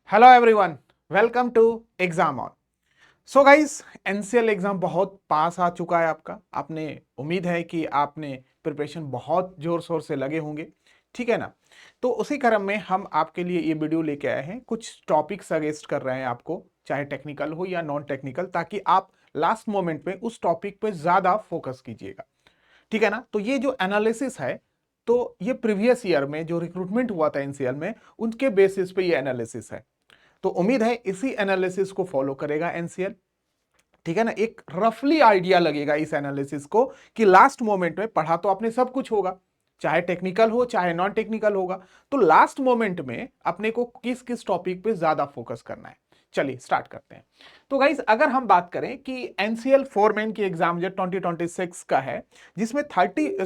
Hello everyone, welcome to exam on. So guys, NCL exam बहुत पास आ चुका है आपका। आपने उम्मीद है कि आपने प्रिपरेशन बहुत जोर शोर से लगे होंगे, ठीक है ना। तो उसी क्रम में हम आपके लिए ये वीडियो लेके आए हैं। कुछ टॉपिक सजेस्ट कर रहे हैं आपको, चाहे टेक्निकल हो या नॉन टेक्निकल, ताकि आप लास्ट मोमेंट में उस टॉपिक पे ज्यादा फोकस कीजिएगा, ठीक है ना। तो ये जो एनालिसिस है, तो ये प्रीवियस ईयर में जो रिक्रूटमेंट हुआ था एनसीएल में, उनके बेसिस पे ये एनालिसिस है। तो उम्मीद है इसी एनालिसिस को फॉलो करेगा एनसीएल, ठीक है ना। एक रफली आइडिया लगेगा इस एनालिसिस को कि लास्ट मोमेंट में पढ़ा तो आपने सब कुछ होगा, चाहे टेक्निकल हो चाहे नॉन टेक्निकल होगा, तो लास्ट मोमेंट में अपने को किस किस टॉपिक पे ज्यादा फोकस करना है। चलिए स्टार्ट करते हैं। तो गाइज, अगर हम बात करें कि एनसीएल फोरमैन की एग्जाम जो 2026 का है, जिसमें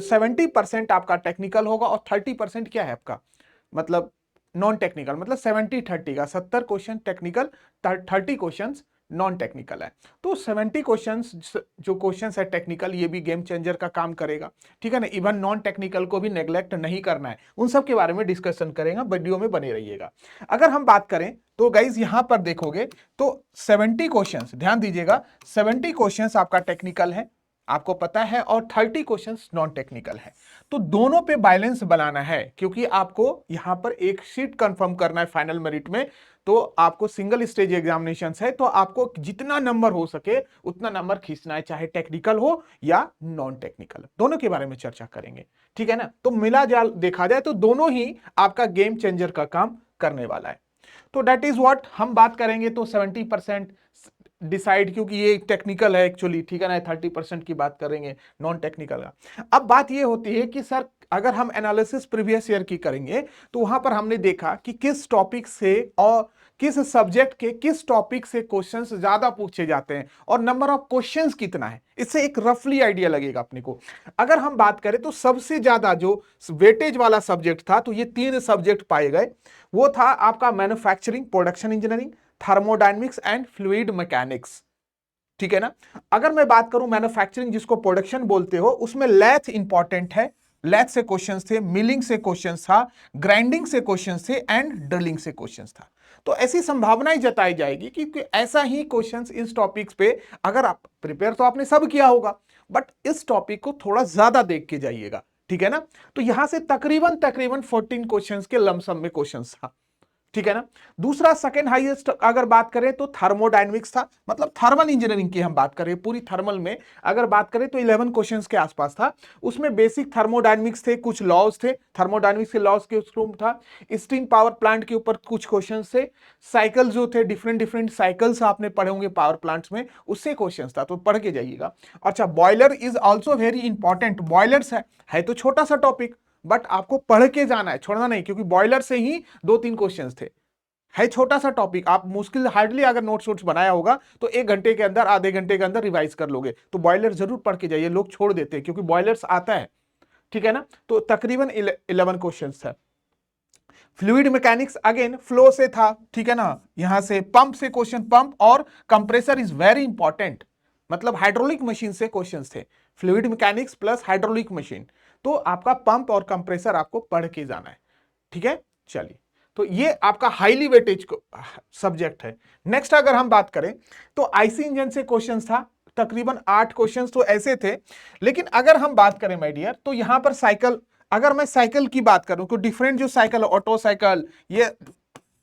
70% आपका टेक्निकल होगा और 30% क्या है आपका, मतलब नॉन टेक्निकल, मतलब 70-30 का 70 question technical, 30 question non technical है। तो 70 क्वेश्चंस जो क्वेश्चंस है टेक्निकल, ये भी गेम चेंजर का काम करेगा, ठीक है ना। इवन नॉन टेक्निकल को भी नेग्लेक्ट नहीं करना है, उन सब के बारे में डिस्कशन करेंगे, वीडियो में बने रहिएगा। अगर हम बात करें तो गाइज यहां पर देखोगे तो 70 क्वेश्चंस, ध्यान दीजिएगा, 70 क्वेश्चंस आपका टेक्निकल है, आपको पता है, और 30 क्वेश्चंस नॉन टेक्निकल है। तो दोनों पे बैलेंस बनाना है, क्योंकि आपको यहां पर एक सीट कंफर्म करना है फाइनल मेरिट में। तो आपको सिंगल स्टेज एग्जामिनेशन है, तो आपको जितना नंबर हो सके उतना नंबर खींचना है, चाहे टेक्निकल हो या नॉन टेक्निकल, दोनों के बारे में चर्चा करेंगे, ठीक है ना। तो मिला जाल देखा जाए तो दोनों ही आपका गेम चेंजर का काम करने वाला है। तो दैट इज व्हाट हम बात करेंगे। तो 70% डिसाइड, क्योंकि ये टेक्निकल है एक्चुअली, ठीक है ना। 30% की बात करेंगे नॉन टेक्निकल का। अब बात ये होती है कि सर, अगर हम एनालिसिस प्रीवियस ईयर की करेंगे तो वहां पर हमने देखा कि किस टॉपिक से और किस सब्जेक्ट के किस टॉपिक से क्वेश्चंस ज्यादा पूछे जाते हैं और नंबर ऑफ क्वेश्चंस कितना है, इससे एक रफली आइडिया लगेगा अपने को। अगर हम बात करें तो सबसे ज्यादा जो वेटेज वाला सब्जेक्ट था, तो ये 3 सब्जेक्ट पाए गए। वो था आपका manufacturing, production engineering, thermodynamics and fluid mechanics, ठीक है ना। अगर मैं बात करूं मैन्युफैक्चरिंग, जिसको प्रोडक्शन बोलते हो, उसमें लैथ इंपॉर्टेंट है, लैथ से क्वेश्चंस थे, मिलिंग से क्वेश्चंस था, ग्राइंडिंग से क्वेश्चंस थे एंड ड्रिलिंग से क्वेश्चंस था। तो ऐसी संभावनाएं जताई जाएगी कि ऐसा ही क्वेश्चंस इस टॉपिक्स पे, अगर आप प्रिपेयर तो आपने सब किया होगा, बट इस टॉपिक को थोड़ा ज्यादा देख के जाइएगा, ठीक है ना। तो यहां से तकरीबन तकरीबन 14 क्वेश्चंस के लमसम में क्वेश्चंस था, ठीक है ना। दूसरा सेकंड हाईएस्ट अगर बात करें तो थर्मोडायनेमिक्स था, मतलब थर्मल इंजीनियरिंग की हम बात करें, पूरी थर्मल में अगर बात करें तो 11 क्वेश्चंस के आसपास था। उसमें बेसिक थर्मोडायनेमिक्स थे, कुछ लॉज थे, थर्मोडायनेमिक्स के लॉज के उसमें था, स्टीम पावर प्लांट के ऊपर कुछ क्वेश्चंस थे, साइकिल जो थे, डिफरेंट डिफरेंट साइकिल्स आपने पढ़े होंगे पावर प्लांट्स में, उससे क्वेश्चंस था, तो पढ़ के जाइएगा। अच्छा, boiler is also very important. Boilers है तो छोटा सा टॉपिक, बट आपको पढ़ के जाना है, छोड़ना नहीं, क्योंकि बॉयलर से ही 2-3 क्वेश्चंस थे। है छोटा सा टॉपिक, आप मुश्किल हार्डली अगर नोट्स वोट्स बनाया होगा तो 1 घंटे के अंदर, आधे घंटे के अंदर रिवाइज कर लोगे। तो बॉयलर जरूर पढ़ के जाइए, लोग छोड़ देते हैं क्योंकि बॉयलर्स आता है, ठीक है ना। तो तकरीबन 11 क्वेश्चन था। फ्लूइड मैकेनिक्स अगेन फ्लो से था, ठीक है ना। यहां से पंप से क्वेश्चन, पंप और कंप्रेसर इज वेरी इंपॉर्टेंट, मतलब हाइड्रोलिक मशीन से क्वेश्चंस थे। Fluid mechanics plus hydraulic machine, तो आपका पंप और कंप्रेसर आपको पढ़ के जाना है, ठीक है। चलिए, तो ये आपका हाईली वेटेज सब्जेक्ट है। नेक्स्ट अगर हम बात करें तो आईसी इंजन से क्वेश्चन था, तकरीबन 8 क्वेश्चंस तो ऐसे थे। लेकिन अगर हम बात करें माय डियर, तो यहां पर साइकिल, अगर मैं साइकिल की बात करूं तो डिफरेंट जो साइकिल, ऑटो साइकिल, ये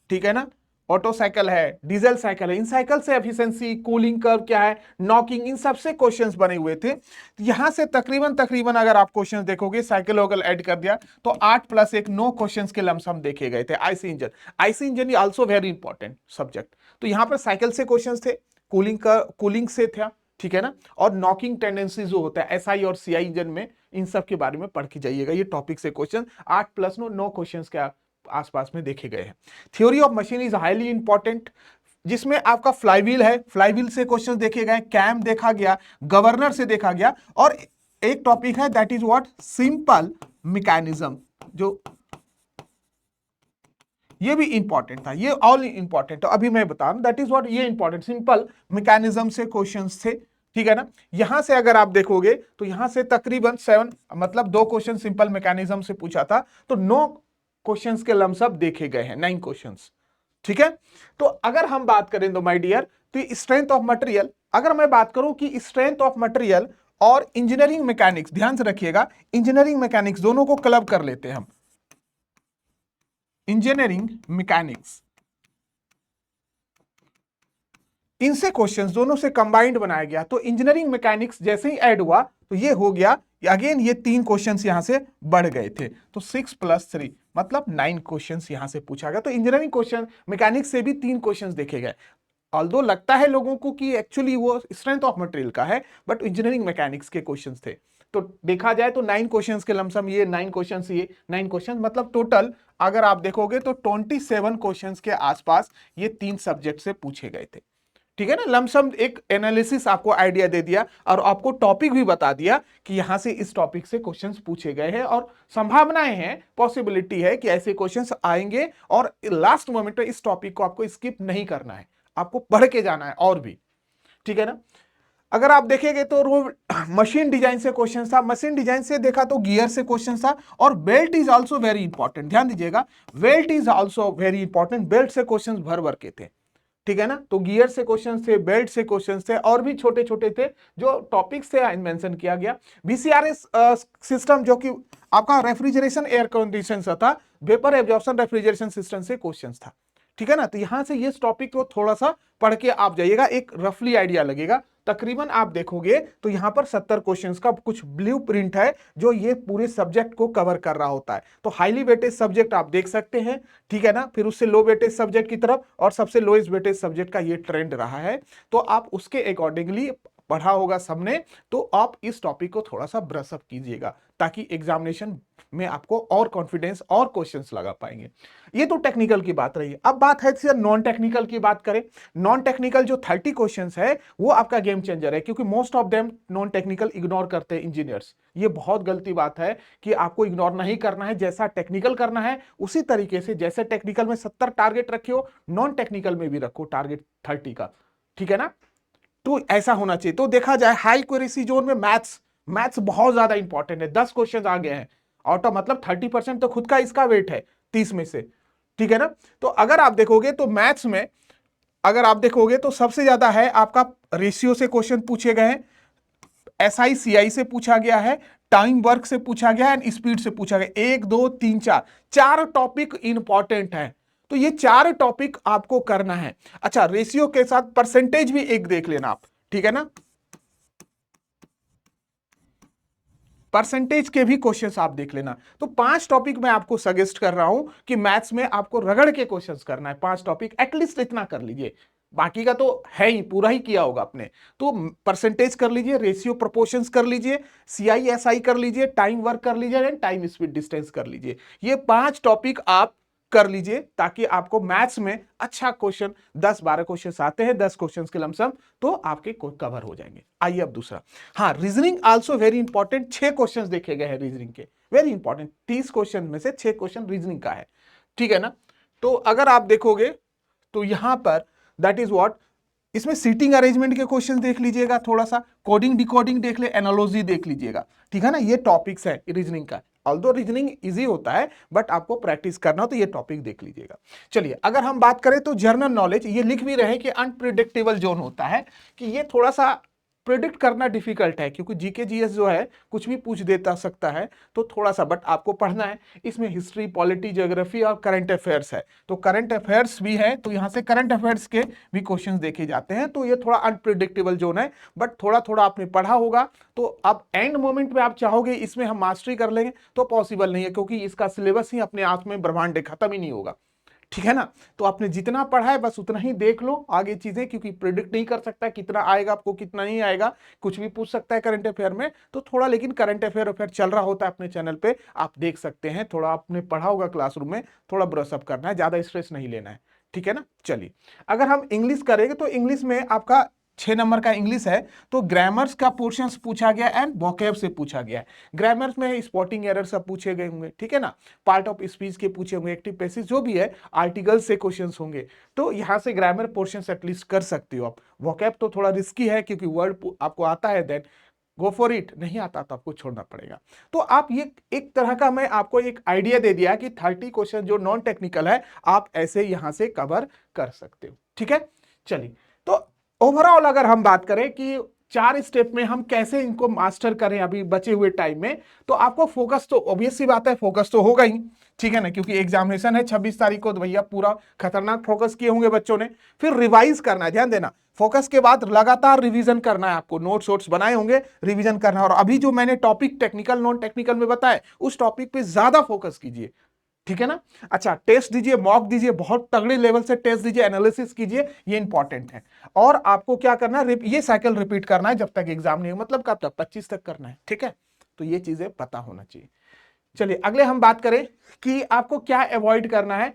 ठीक है ना, ऑटो साइकिल है, डीजल साइकिल है, इन साइकिल से एफिशिएंसी, कूलिंग कर्व क्या है, नॉकिंग, इन सब से क्वेश्चंस बने हुए थे। यहां से तकरीबन तकरीबन अगर आप क्वेश्चंस देखोगे, साइकिल वगैरह ऐड कर दिया तो 8 + 1 9 क्वेश्चंस के लमसम देखे गए थे। IC engine, IC engine also very important subject. तो यहां पर साइकिल से क्वेश्चंस थे, कूलिंग से था, ठीक है ना, और नॉकिंग टेंडेंसी जो होता है एसआई और सीआई इंजन में, इन सब के बारे में पढ़ के जाइएगा। ये टॉपिक से क्वेश्चन 8 + 9 क्वेश्चंस के आसपास में देखे गए हैं। Theory of machine is highly important, जिसमें आपका फ्लाईव्हील है, फ्लाईव्हील से क्वेश्चंस देखे गए, कैम देखा गया, गवर्नर से देखा गया, और एक टॉपिक है that is what, simple mechanism, जो ये भी इंपॉर्टेंट था। ये ऑल इंपॉर्टेंट, तो अभी मैं बता रहा हूं दैट इज व्हाट, ये इंपॉर्टेंट, सिंपल मैकेनिज्म से क्वेश्चंस थे, ठीक है ना। यहां से अगर आप देखोगे तो यहां से तकरीबन 7, मतलब 2 क्वेश्चन सिंपल मैकेनिज्म से पूछा था, तो 9 क्वेश्चंस के लमसम देखे गए हैं, 9 क्वेश्चंस, ठीक है। तो अगर हम बात करें तो माय डियर, तो स्ट्रेंथ ऑफ मटेरियल, अगर मैं बात करूं कि स्ट्रेंथ ऑफ मटेरियल और इंजीनियरिंग मैकेनिक्स, ध्यान से रखिएगा, इंजीनियरिंग मैकेनिक्स दोनों को क्लब कर लेते हैं हम, इंजीनियरिंग मैकेनिक्स, इनसे क्वेश्चंस दोनों से कंबाइंड बनाया गया। तो इंजीनियरिंग मैकेनिक्स जैसे ही ऐड हुआ तो ये हो गया, अगेन ये 3 क्वेश्चंस यहां से बढ़ गए थे, तो 6 + 3 मतलब 9 क्वेश्चंस यहां से पूछा गया। तो इंजीनियरिंग क्वेश्चन मैकेनिक्स से भी 3 क्वेश्चंस देखे गए। ऑल्दो लगता है लोगों को कि एक्चुअली वो स्ट्रेंथ ऑफ मटेरियल का है, बट इंजीनियरिंग मैकेनिक्स के क्वेश्चंस थे। तो देखा जाए तो 9 क्वेश्चंस के लमसम, ये 9 क्वेश्चंस, ये 9 क्वेश्चंस, मतलब टोटल अगर आप देखोगे तो 27 क्वेश्चंस के आसपास ये 3 सब्जेक्ट से पूछे गए थे। ठीक है ना, लमसम एक एनालिसिस आपको आइडिया दे दिया और आपको टॉपिक भी बता दिया कि यहां से इस टॉपिक से क्वेश्चंस पूछे गए हैं और संभावनाएं हैं, पॉसिबिलिटी है कि ऐसे क्वेश्चंस आएंगे और लास्ट मोमेंट में इस टॉपिक को आपको स्किप नहीं करना है, आपको पढ़ के जाना है और भी। ठीक है ना। अगर आप देखेंगे तो मशीन डिजाइन से क्वेश्चन था, मशीन डिजाइन से देखा तो गियर से क्वेश्चन था, और belt is also very important, ध्यान दीजिएगा, belt is also very important, belt से क्वेश्चंस भर भर के थे। ठीक है ना। तो गियर से क्वेश्चन थे, बेल्ट से क्वेश्चन थे, और भी छोटे छोटे थे जो टॉपिक्स से मेंशन किया गया। वीसीआरएस सिस्टम जो कि आपका रेफ्रिजरेशन एयर कंडीशन था, वेपर एब्जॉर्प्शन रेफ्रिजरेशन सिस्टम से क्वेश्चन था। ठीक है ना। तो यहां से ये टॉपिक को थोड़ा सा पढ़ के आप जाइएगा, एक रफली आइडिया लगेगा। तकरीबन आप देखोगे तो यहां पर 70 क्वेश्चंस का कुछ ब्लूप्रिंट है जो ये पूरे सब्जेक्ट को कवर कर रहा होता है। तो हाईली वेटेज सब्जेक्ट आप देख सकते हैं, ठीक है ना, फिर उससे लो वेटेज सब्जेक्ट की तरफ, और सबसे लोएस्ट वेटेज सब्जेक्ट का ये ट्रेंड रहा है। तो आप उसके अकॉर्डिंगली पढ़ा होगा सबने, तो आप इस टॉपिक को थोड़ा सा ब्रश अप कीजिएगा ताकि एग्जामिनेशन में आपको और कॉन्फिडेंस और क्वेश्चंस लगा पाएंगे। ये तो टेक्निकल की बात रही। अब बात है सर नॉन टेक्निकल की बात करें। नॉन टेक्निकल जो 30 क्वेश्चंस है वो आपका गेम चेंजर है, क्योंकि most of them non technical ignore करते हैं इंजीनियर्स। ये बहुत गलती बात है कि आपको इग्नोर नहीं करना है, जैसा टेक्निकल करना है उसी तरीके से, जैसे टेक्निकल में 70 टारगेट रखे हो, नॉन टेक्निकल में भी रखो टारगेट 30 का। ठीक है ना। तो ऐसा होना चाहिए। तो देखा जाए हाई एक्यूरेसी जोन में मैथ्स बहुत ज्यादा इंपॉर्टेंट है। 10 क्वेश्चन आ गए हैं आउट ऑफ, मतलब 30% तो खुद का इसका वेट है 30 में से। ठीक है ना। तो अगर आप देखोगे तो मैथ्स में, अगर आप देखोगे तो सबसे ज्यादा है आपका रेशियो से क्वेश्चन पूछे गए हैं, एसआई सीआई से पूछा गया है, टाइम वर्क से पूछा गया है, एंड स्पीड से पूछा गया। 1 2 3 4 4 टॉपिक इंपॉर्टेंट है। तो ये 4 टॉपिक आपको करना है। अच्छा, रेशियो के साथ परसेंटेज भी एक देख लेना आप। ठीक है ना। परसेंटेज के भी क्वेश्चंस आप देख लेना। तो 5 टॉपिक मैं आपको सजेस्ट कर रहा हूं कि मैथ्स में आपको रगड़ के क्वेश्चंस करना है। 5 टॉपिक एटलीस्ट इतना कर लीजिए, बाकी का तो है ही, पूरा ही किया होगा आपने। तो परसेंटेज कर लीजिए, रेशियो प्रोपोर्शंस कर लीजिए, सीआई एसआई कर लीजिए, टाइम वर्क कर लीजिए, एंड टाइम स्पीड डिस्टेंस कर लीजिए। ये 5 टॉपिक आप कर लीजिए ताकि आपको मैथ्स में अच्छा क्वेश्चन, 10-12 क्वेश्चन आते हैं, 10 क्वेश्चन के लमसम, तो आपके कवर हो जाएंगे। आइए अब दूसरा, हाँ, reasoning also very important. 6 question देखे गए हैं रीजनिंग के, वेरी इंपॉर्टेंट। 30 क्वेश्चन में से 6 क्वेश्चन रीजनिंग का है। ठीक है ना। तो अगर आप देखोगे तो यहां पर दैट इज व्हाट, इसमें सीटिंग अरेंजमेंट के क्वेश्चन देख लीजिएगा, थोड़ा सा कोडिंग डिकोडिंग देख ले, एनालॉजी देख लीजिएगा। ठीक है ना। ये टॉपिक्स है रीजनिंग का। ऑल्दो रीजनिंग इजी होता है बट आपको प्रैक्टिस करना हो तो ये टॉपिक देख लीजिएगा। चलिए, अगर हम बात करें तो जनरल नॉलेज, ये लिख भी रहे कि अनप्रिडिक्टेबल जोन होता है, कि ये थोड़ा सा प्रिडिक्ट करना डिफिकल्ट है, क्योंकि जीके जीएस जो है कुछ भी पूछ देता सकता है, तो थोड़ा सा बट आपको पढ़ना है। इसमें हिस्ट्री, पॉलिटी, ज्योग्राफी और करंट अफेयर्स है। तो करंट अफेयर्स भी है, तो यहां से करंट अफेयर्स के भी क्वेश्चंस देखे जाते हैं। तो ये थोड़ा अनप्रिडिक्टेबल जोन है, बट थोड़ा थोड़ा आपने पढ़ा होगा तो अब एंड मोमेंट में आप चाहोगे इसमें हम मास्टरी कर लेंगे तो पॉसिबल नहीं है, क्योंकि इसका सिलेबस ही अपने आप में ब्रह्मांड है, खत्म ही नहीं होगा। ठीक है ना। तो आपने जितना पढ़ा है बस उतना ही देख लो आगे चीजें, क्योंकि प्रिडिक्ट नहीं कर सकता कितना आएगा आपको, कितना नहीं आएगा, कुछ भी पूछ सकता है करंट अफेयर में। तो थोड़ा, लेकिन करंट अफेयर चल रहा होता है अपने चैनल पे, आप देख सकते हैं। थोड़ा आपने पढ़ा होगा क्लासरूम में, थोड़ा ब्रशअप करना है, ज्यादा स्ट्रेस नहीं लेना है। ठीक है ना। चलिए, अगर हम इंग्लिश करेंगे तो इंग्लिश में आपका 6 नंबर का इंग्लिश है। तो ग्रामर्स का पोर्शन पूछा गया एंड वोकैब से पूछा गया है। ग्रामर्स में स्पॉटिंग एरर सब पूछे गए होंगे, ठीक है ना, पार्ट ऑफ स्पीच के पूछे होंगे, एक्टिव पैसिव जो भी है, आर्टिकल से क्वेश्चंस होंगे। तो यहां से ग्रामर पोर्शन एटलीस्ट कर सकते हो आप। वोकैब तो थोड़ा रिस्की है क्योंकि वर्ड आपको आता है देन गो फॉर इट, नहीं आता तो आपको छोड़ना पड़ेगा। तो आप ये एक तरह का मैं आपको एक आइडिया दे दिया कि 30 क्वेश्चन जो नॉन टेक्निकल है आप ऐसे यहां से कवर कर सकते हो। ठीक है, चलिए तो ओवरऑल अगर हम बात करें कि 4 स्टेप में हम कैसे इनको मास्टर करें अभी बचे हुए टाइम में, तो आपको फोकस तो ऑब्वियस सी बात है, फोकस तो होगा ही, ठीक है ना, क्योंकि एग्जामिनेशन है 26 तारीख को, तो भैया पूरा खतरनाक फोकस किए होंगे बच्चों ने। फिर रिवाइज करना है, ध्यान देना, फोकस के बाद लगातार रिवीजन करना है, आपको नोट्स वोट्स बनाए होंगे, रिवीजन करना है। और अभी जो मैंने टॉपिक टेक्निकल नॉन टेक्निकल में बताया उस टॉपिक पे ज्यादा फोकस कीजिए, ठीक है ना। अच्छा, टेस्ट दीजिए, मॉक दीजिए, बहुत तगड़े लेवल से टेस्ट दीजिए, एनालिसिस कीजिए, ये इंपॉर्टेंट है। और आपको क्या करना है, ये साइकिल रिपीट करना है जब तक एग्जाम नहीं, मतलब कब तक, 25 तक करना है, ठीक है। तो ये चीजें पता होना चाहिए। चलिए अगले हम बात करें कि आपको क्या अवॉइड करना है।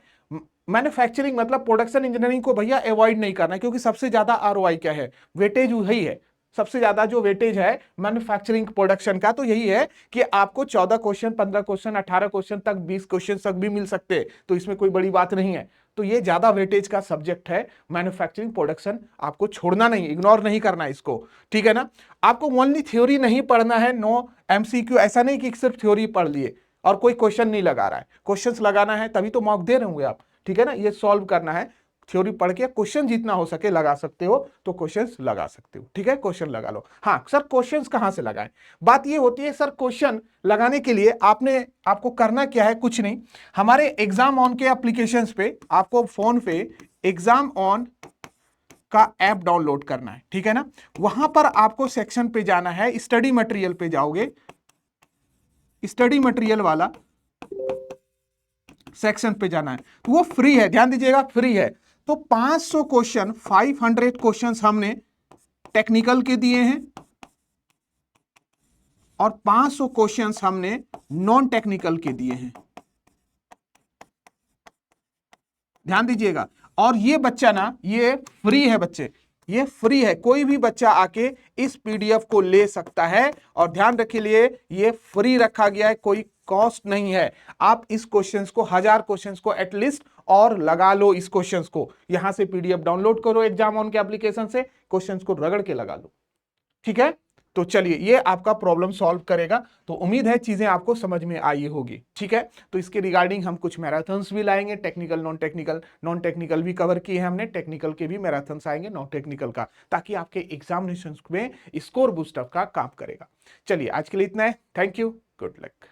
मैन्युफैक्चरिंग मतलब प्रोडक्शन इंजीनियरिंग को भैया अवॉइड नहीं करना है, क्योंकि सबसे ज्यादा आरओआई क्या है, वेटेज वही है। सबसे ज्यादा जो वेटेज है मैन्युफैक्चरिंग प्रोडक्शन का, तो यही है कि आपको 14 क्वेश्चन, 15 क्वेश्चन, 18 क्वेश्चन तक, 20 क्वेश्चन तक भी मिल सकते हैं, तो इसमें कोई बड़ी बात नहीं है। तो ये ज्यादा वेटेज का सब्जेक्ट है मैन्युफैक्चरिंग प्रोडक्शन, आपको छोड़ना नहीं, इग्नोर नहीं करना इसको, ठीक है ना। आपको ओनली थ्योरी नहीं पढ़ना है, नो एमसीक्यू, ऐसा नहीं कि सिर्फ थ्योरी पढ़ लिए और कोई क्वेश्चन नहीं लगा रहा है। क्वेश्चंस लगाना है तभी तो मॉक दे रहे होंगे आप, ठीक है ना। ये सॉल्व करना है, थ्योरी पढ़ के क्वेश्चन जितना हो सके लगा सकते हो तो क्वेश्चंस लगा सकते हो, ठीक है, क्वेश्चन लगा लो। हाँ सर, क्वेश्चंस कहां से लगाएं, बात ये होती है सर, क्वेश्चन लगाने के लिए आपको करना क्या है, कुछ नहीं, हमारे एग्जाम ऑन के एप्लीकेशंस पे आपको फोन पे एग्जाम ऑन का ऐप डाउनलोड करना है, ठीक है ना। वहां पर आपको सेक्शन पे जाना है, स्टडी मटेरियल पे जाओगे, स्टडी मटेरियल वाला सेक्शन पे जाना है, तो वो फ्री है, ध्यान दीजिएगा, फ्री है। तो 500 क्वेश्चन, 500 क्वेश्चंस हमने टेक्निकल के दिए हैं और 500 क्वेश्चंस हमने नॉन टेक्निकल के दिए हैं, ध्यान दीजिएगा। और ये बच्चा ना, ये फ्री है बच्चे, ये फ्री है, कोई भी बच्चा आके इस पीडीएफ को ले सकता है। और ध्यान रखिए लिए ये फ्री रखा गया है, कोई कॉस्ट नहीं है। आप इस क्वेश्चंस को, 1000 क्वेश्चंस को एटलीस्ट और लगा लो, इस क्वेश्चंस को यहां से पीडीएफ डाउनलोड करो एग्जाम ऑन के एप्लीकेशन से, क्वेश्चंस को रगड़ के लगा लो, ठीक है। तो चलिए ये आपका प्रॉब्लम सॉल्व करेगा। तो उम्मीद है चीजें आपको समझ में आई होगी, ठीक है। तो इसके रिगार्डिंग हम कुछ मैराथन्स भी लाएंगे, टेक्निकल नॉन टेक्निकल भी कवर किए हैं हमने, टेक्निकल के भी मैराथन्स आएंगे नॉन टेक्निकल का, ताकि आपके एग्जामिनेशन में स्कोर बूस्टअप का काम करेगा। चलिए आज के लिए इतना है, थैंक यू, गुड लक।